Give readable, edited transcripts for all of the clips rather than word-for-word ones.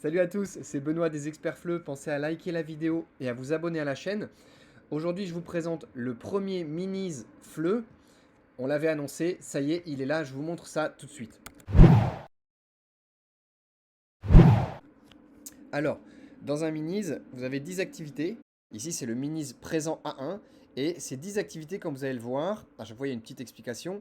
Salut à tous, c'est Benoît des Experts FLE. Pensez à liker la vidéo et à vous abonner à la chaîne. Aujourd'hui, je vous présente le premier Minis FLE. On l'avait annoncé, ça y est, il est là, je vous montre ça tout de suite. Alors, dans un Minis, vous avez 10 activités. Ici, c'est le Minis présent A1. Et ces 10 activités, comme vous allez le voir, à chaque fois, il y a une petite explication.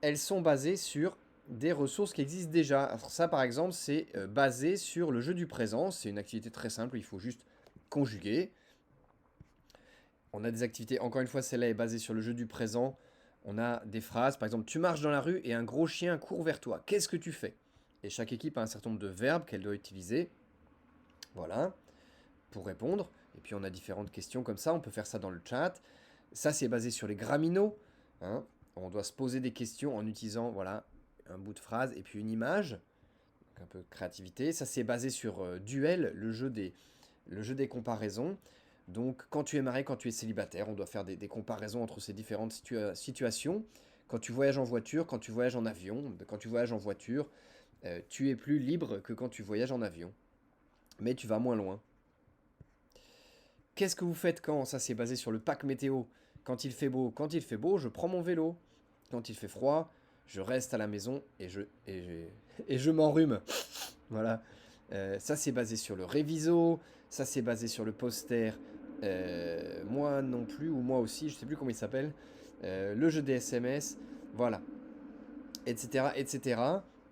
Elles sont basées sur des ressources qui existent déjà. Alors ça, par exemple, c'est basé sur le jeu du présent. C'est une activité très simple, il faut juste conjuguer. On a des activités, encore une fois, celle-là est basée sur le jeu du présent. On a des phrases, par exemple, tu marches dans la rue et un gros chien court vers toi. Qu'est-ce que tu fais? Et chaque équipe a un certain nombre de verbes qu'elle doit utiliser. Voilà, pour répondre. Et puis on a différentes questions comme ça, on peut faire ça dans le chat. Ça, c'est basé sur les gramineaux, hein. On doit se poser des questions en utilisant, voilà, un bout de phrase et puis une image. Donc un peu de créativité. Ça, c'est basé sur Duel, le jeu des comparaisons. Donc, quand tu es marié, quand tu es célibataire, on doit faire des comparaisons entre ces différentes situations. Quand tu voyages en voiture, quand tu voyages en avion, quand tu voyages en voiture, tu es plus libre que quand tu voyages en avion. Mais tu vas moins loin. Qu'est-ce que vous faites quand? Ça, c'est basé sur le pack météo. Quand il fait beau, je prends mon vélo. Quand il fait froid, je reste à la maison et je m'enrhume. Voilà. Ça, c'est basé sur le réviso. Ça, c'est basé sur le poster. Moi non plus, ou moi aussi, je sais plus comment il s'appelle. Le jeu des SMS. Voilà. Etc. etc.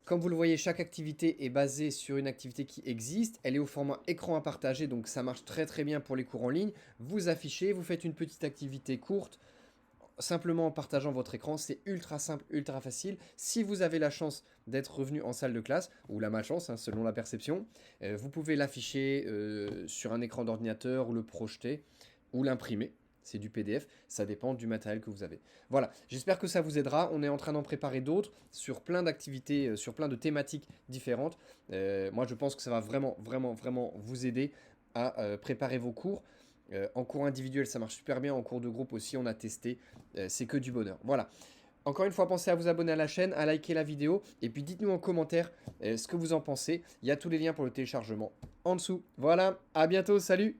Comme vous le voyez, chaque activité est basée sur une activité qui existe. Elle est au format écran à partager, donc ça marche très très bien pour les cours en ligne. Vous affichez, vous faites une petite activité courte simplement en partageant votre écran. C'est ultra simple, ultra facile. Si vous avez la chance d'être revenu en salle de classe, ou la malchance, hein, selon la perception, vous pouvez l'afficher sur un écran d'ordinateur ou le projeter ou l'imprimer. C'est du PDF, ça dépend du matériel que vous avez. Voilà, j'espère que ça vous aidera. On est en train d'en préparer d'autres sur plein d'activités, sur plein de thématiques différentes. Moi, je pense que ça va vraiment, vraiment, vraiment vous aider à préparer vos cours. En cours individuel, ça marche super bien. En cours de groupe aussi, on a testé. C'est que du bonheur. Voilà. Encore une fois, pensez à vous abonner à la chaîne, à liker la vidéo. Et puis dites-nous en commentaire ce que vous en pensez. Il y a tous les liens pour le téléchargement en dessous. Voilà, à bientôt, salut!